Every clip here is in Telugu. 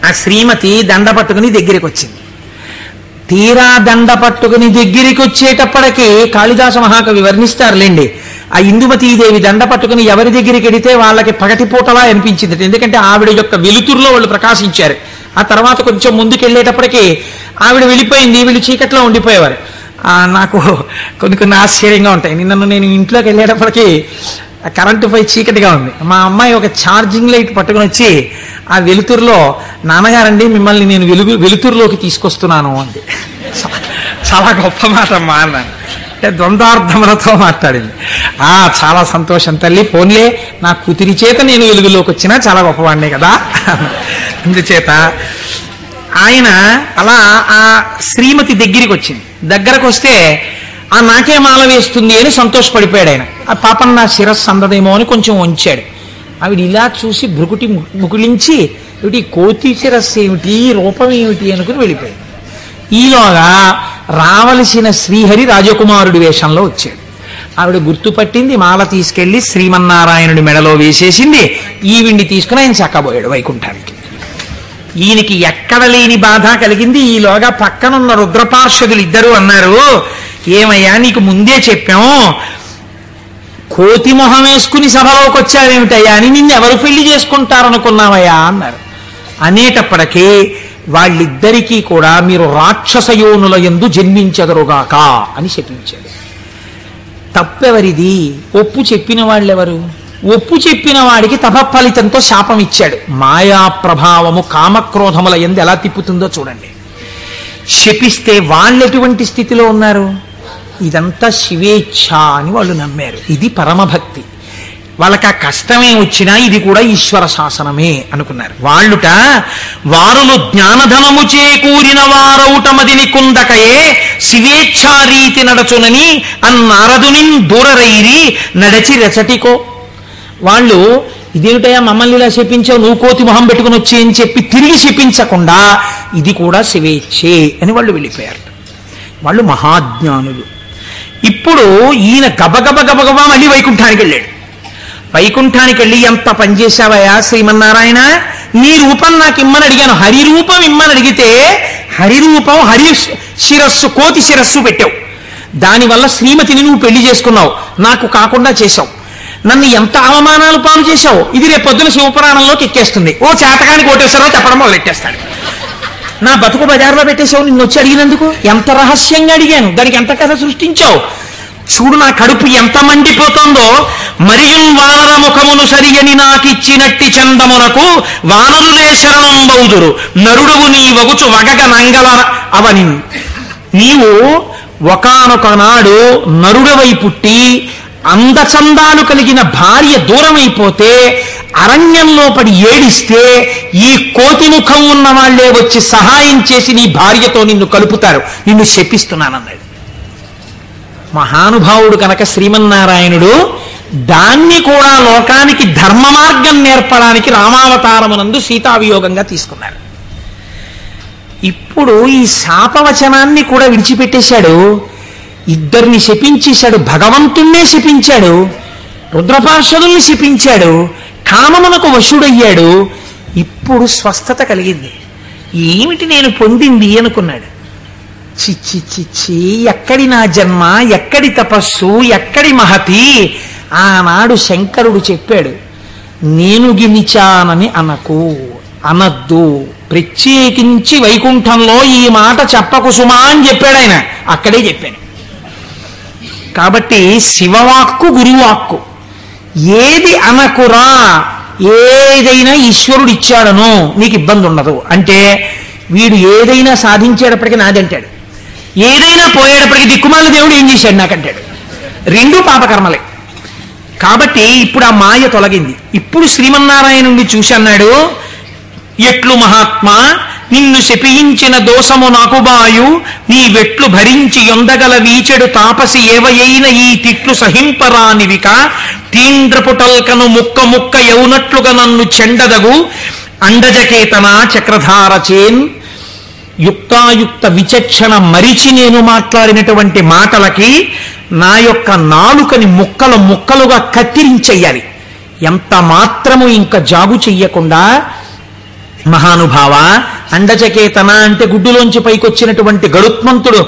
ఆ శ్రీమతి దండ పట్టుకుని దగ్గరికి వచ్చింది. తీరా దండ పట్టుకుని దగ్గరికి వచ్చేటప్పటికీ కాళిదాస మహాకవి వర్ణిస్తారులేండి, ఆ ఇందుమతీదేవి దండ పట్టుకుని ఎవరి దగ్గరికి వెడితే వాళ్ళకి పగటిపూటలా అనిపించింది. ఎందుకంటే ఆవిడ యొక్క వెలుతురులో వాళ్ళు ప్రకాశించారు. ఆ తర్వాత కొంచెం ముందుకు వెళ్ళేటప్పటికీ ఆవిడ వెళ్ళిపోయింది, వీళ్ళు చీకట్లో ఉండిపోయేవారు. నాకు కొన్ని ఆశ్చర్యంగా ఉంటాయి. నేను ఇంట్లోకి వెళ్ళేటప్పటికీ కరెంటు పై చీకటిగా ఉంది. మా అమ్మాయి ఒక ఛార్జింగ్ లైట్ పట్టుకుని వచ్చి ఆ వెలుతురులో, నాన్నగారండి మిమ్మల్ని నేను వెలుతురులోకి తీసుకొస్తున్నాను అంది. చాలా గొప్ప మాట అమ్మా అన్నాను. అంటే ద్వంద్వార్థములతో మాట్లాడింది. చాలా సంతోషం తల్లి, ఫోన్లే నా కూతురి చేత నేను వెలుగులోకి వచ్చినా చాలా గొప్పవాడినే కదా. అందుచేత ఆయన అలా ఆ శ్రీమతి దగ్గరికి వచ్చింది. దగ్గరకు వస్తే నాకే మాల వేస్తుంది అని సంతోషపడిపోయాడు ఆయన. ఆ పాపం నా శిరస్సు అందదేమో అని కొంచెం వంచాడు. ఆవిడ ఇలా చూసి భృకుటి ముకులించి, ఏమిటి కోతి శిరస్సు ఏమిటి, రూపం ఏమిటి అనుకుని వెళ్ళిపోయాడు. ఈలోగా రావలసిన శ్రీహరి రాజకుమారుడి వేషంలో వచ్చాడు. ఆవిడ గుర్తుపట్టింది, మాల తీసుకెళ్లి శ్రీమన్నారాయణుడి మెడలో వేసేసింది. ఈవిడ్ని తీసుకుని ఆయన చక్కబోయాడు వైకుంఠానికి. ఈయనకి ఎక్కడ లేని బాధ కలిగింది. ఈలోగా పక్కనున్న రుద్రపార్షదులు ఇద్దరు అన్నారు, ఏమయ్యా నీకు ముందే చెప్పాం, కోతి మొహం వేసుకుని సభలోకి వచ్చావేమిటయ్యా అని, నిన్ను ఎవరు పెళ్లి చేసుకుంటారనుకున్నావయ్యా అన్నారు. అనేటప్పటికీ వాళ్ళిద్దరికీ కూడా మీరు రాక్షసయోనుల యందు జన్మించెదరుగాక అని చెప్పించాడు. తప్పెవరిది? ఒప్పు చెప్పిన వాళ్ళెవరు? ఒప్పు చెప్పిన వాడికి తపఫలితంతో శాపం ఇచ్చాడు. మాయా ప్రభావము కామక్రోధముల యందు ఎలా తిప్పుతుందో చూడండి. శపిస్తే వాళ్ళు ఎటువంటి స్థితిలో ఉన్నారు? ఇదంతా శివేచ్ఛ అని వాళ్ళు నమ్మారు. ఇది పరమభక్తి. వాళ్ళకి ఆ కష్టమే వచ్చినా ఇది కూడా ఈశ్వర శాసనమే అనుకున్నారు. వారులు జ్ఞానధనము చేకూరిన వారౌటమదిని కుందకయే శివేచ్ఛారీతి నడచునని అన్నారదుని దూరరైరి నడచి రెచటికో. వాళ్ళు ఇదేమిటయా మమ్మల్ని ఇలా శపించావు, నువ్వు కోతి మొహం పెట్టుకుని వచ్చి అని చెప్పి తిరిగి శపించకుండా ఇది కూడా శివేచ్ఛే అని వాళ్ళు వెళ్ళిపోయారు. వాళ్ళు మహాజ్ఞానులు. ఇప్పుడు ఈయన గబగబా మళ్ళీ వైకుంఠానికి వెళ్ళాడు. వైకుంఠానికి వెళ్ళి ఎంత పనిచేశావయా శ్రీమన్నారాయణ, నీ రూపం నాకు ఇమ్మని అడిగాను, హరిరూపం ఇమ్మని అడిగితే హరిరూపం హరి శిరస్సు కోతి శిరస్సు పెట్టావు. దానివల్ల శ్రీమతిని నువ్వు పెళ్లి చేసుకున్నావు, నాకు కాకుండా చేశావు. నన్ను ఎంత అవమానాలు పాలు చేశావు. ఇది రేపు పొద్దున శివపురాణంలోకి ఎక్కేస్తుంది. ఓ చేతకాని కోటేశ్వరరావు చెప్పడం మొదలెట్టేస్తాడు. నా బతుకు బజార్లో పెట్టేశావు నిన్ను వచ్చి అడిగినందుకు. ఎంత రహస్యంగా అడిగాను, దానికి ఎంత కథ సృష్టించావు. చూడు నా కడుపు ఎంత మండిపోతుందో. మరియు వానర ముఖమును సరియని నాకిచ్చినట్టి చందమునకు వానరులే శరణం బౌదురు నరుడువు నీ వగుచు వగగ నంగల అవని. నీవు ఒకానొక నాడు నరుడవై పుట్టి అందచందాలు కలిగిన భార్య దూరమైపోతే అరణ్యంలో పడి ఏడిస్తే ఈ కోతి ముఖం ఉన్న వాళ్లే వచ్చి సహాయం చేసి నీ భార్యతో నిన్ను కలుపుతారు, నిన్ను శపిస్తున్నానన్నాడు. మహానుభావుడు కనుక శ్రీమన్నారాయణుడు దాన్ని కూడా లోకానికి ధర్మ మార్గం నేర్పడానికి రామావతారమునందు సీతావియోగంగా తీసుకున్నారు. ఇప్పుడు ఈ శాపవచనాన్ని కూడా విడిచిపెట్టేశాడు. ఇద్దరిని శపించేశాడు, భగవంతుణ్ణే శపించాడు, రుద్రపార్షదుల్ని శపించాడు, కామమునకు వశుడయ్యాడు. ఇప్పుడు స్వస్థత కలిగింది. ఏమిటి నేను పొందింది అనుకున్నాడు. చిచ్చి చిచ్చి, ఎక్కడి నా జన్మ, ఎక్కడి తపస్సు, ఎక్కడి మహతి. ఆనాడు శంకరుడు చెప్పాడు, నేను గినిచానని అనద్దు, ప్రత్యేకించి వైకుంఠంలో ఈ మాట చెప్పకు సుమా అని చెప్పాడు ఆయన. అక్కడే చెప్పాడు. కాబట్టి శివవాక్కు గురువాక్కు ఏది అనకురా, ఏదైనా ఈశ్వరుడు ఇచ్చాడనో నీకు ఇబ్బంది ఉండదు. అంటే వీడు ఏదైనా సాధించేటప్పటికీ నాదంటాడు, ఏదైనా పోయేటప్పటికీ దిక్కుమాల దేవుడు ఏం చేశాడు నాకంటాడు. రెండూ పాపకర్మలే. కాబట్టి ఇప్పుడు ఆ మాయ తొలగింది. ఇప్పుడు శ్రీమన్నారాయణుడిని చూసి అన్నాడు, ఎట్లు మహాత్మా నిన్ను శపించిన దోషము నాకు బాయు, నీ వెట్లు భరించి యొందగల వీచెడు తాపసి ఏవయైన ఈ తిట్లు సహింపరానివిక, తీంద్రపుటల్కను ముక్క ముక్క యౌనట్లుగా నన్ను చెండదగు అండజకేతన చక్రధార చేన్. యుక్తాయుక్త విచక్షణ మరిచి నేను మాట్లాడినటువంటి మాటలకి నా యొక్క నాలుకని ముక్కలు ముక్కలుగా కత్తిరించెయ్యాలి. ఎంత మాత్రము ఇంకా జాగు చెయ్యకుండా మహానుభావ, అండచకేతన అంటే గుడ్డులోంచి పైకొచ్చినటువంటి గరుత్మంతుడు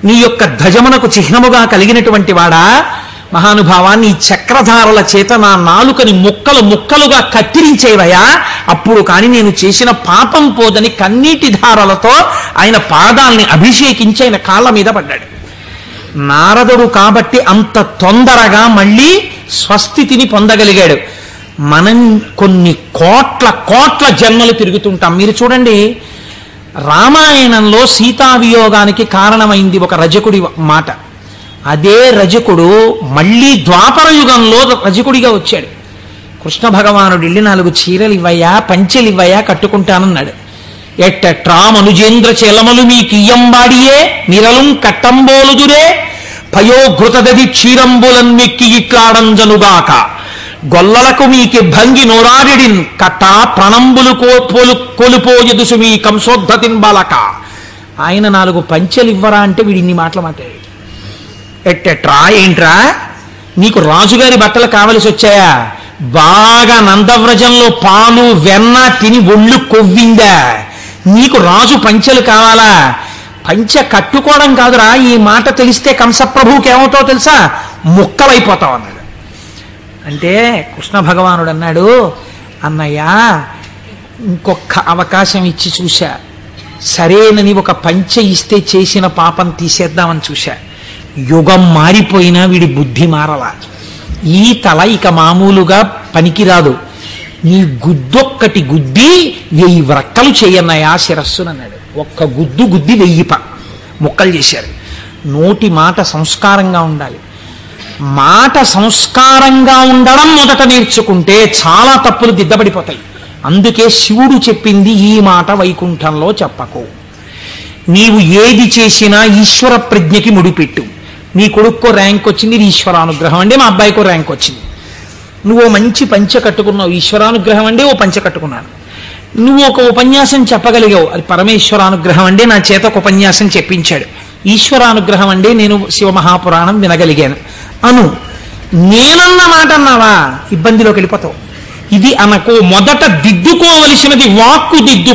నీ యొక్క ధ్వజమునకు చిహ్నముగా కలిగినటువంటి వాడా, మహానుభావా నీ చక్రధారల చేత నా నాలుకని ముక్కలు ముక్కలుగా కత్తిరించేవయా, అప్పుడు కాని నేను చేసిన పాపం పోదని కన్నీటి ధారలతో ఆయన పాదాల్ని అభిషేకించి ఆయన కాళ్ళ మీద పడ్డాడు. నారదుడు కాబట్టి అంత తొందరగా మళ్ళీ స్వస్థితిని పొందగలిగాడు. మనం కొన్ని కోట్ల కోట్ల జన్మలు తిరుగుతుంటాం. మీరు చూడండి, రామాయణంలో సీతావియోగానికి కారణమైంది ఒక రజకుడి మాట. అదే రజకుడు మళ్ళీ ద్వాపర యుగంలో రజకుడిగా వచ్చాడు. కృష్ణ భగవానుడు వెళ్ళి 4 చీరలు ఇవ్వయా, పంచెలు ఇవ్వయా, కట్టుకుంటానన్నాడు. ఎట్టట్రా మనుజేంద్ర చెలమలు మీ కియ్యంబాడియే నిరలం కట్టంబోలుదురే పయోఘృతదది క్షీరంబులన్ మెక్కి ఇట్లాడంజనుగాక గొల్లలకు మీకి భంగి నోరాడిడిన్ కట్ట ప్రణంబులు కొలుపోయదుసు మీ కంసోద్ధతిన్ బాలక. ఆయన 4 పంచెలు ఇవ్వరా అంటే వీడు ఇన్ని మాటలు మాట్లాడాడు. ఎట్టెట్రా, ఏంట్రా నీకు రాజుగారి బట్టలు కావలసి వచ్చాయా? బాగా నందవ్రజంలో పాలు వెన్న తిని ఒళ్ళు కొవ్విందా? నీకు రాజు పంచెలు కావాలా? పంచె కట్టుకోవడం కాదురా, ఈ మాట తెలిస్తే కంసప్రభువుకి ఏమవుతావో తెలుసా, ముక్కలైపోతావు అన్నాడు. అంటే కృష్ణ భగవానుడు అన్నాడు, అన్నయ్య ఇంకొక అవకాశం ఇచ్చి చూశా, సరేనని ఒక పంచె ఇస్తే చేసిన పాపం తీసేద్దామని చూశా. యుగం మారిపోయినా వీడి బుద్ధి మారలా. ఈ తల ఇక మామూలుగా పనికిరాదు, నీ గుద్దొక్కటి గుద్ది 1000 వ్రక్కలు చేయన్నయ్యా శిరస్సునన్నాడు. ఒక్క గుద్దు గుద్ది 1000 ముక్కలు చేశారు. నోటి మాట సంస్కారంగా ఉండాలి. మాట సంస్కారంగా ఉండడం మొదట నేర్చుకుంటే చాలా తప్పులు దిద్దబడిపోతాయి. అందుకే శివుడు చెప్పింది ఈ మాట వైకుంఠంలో చెప్పకు. నీవు ఏది చేసినా ఈశ్వర ప్రజ్ఞకి ముడిపెట్టు. నీ కొడుక్కో ర్యాంక్ వచ్చింది, ఇది ఈశ్వరానుగ్రహం అండి. మా అబ్బాయికో ర్యాంక్ వచ్చింది, నువ్వు మంచి పంచె కట్టుకున్నావు, ఈశ్వరానుగ్రహం అండి. ఓ పంచె కట్టుకున్నాను. నువ్వు ఒక ఉపన్యాసం చెప్పగలిగావు, అది పరమేశ్వరానుగ్రహం అండి. నా చేత ఒక ఉపన్యాసం చెప్పించాడు, ఈశ్వరానుగ్రహం అండి. నేను శివమహాపురాణం వినగలిగాను అను. నేనన్న మాట అన్నావా, ఇబ్బందిలోకి వెళ్ళిపోతావు. ఇది అనకు. మొదట దిద్దుకోవలసినది వాక్కు దిద్దు.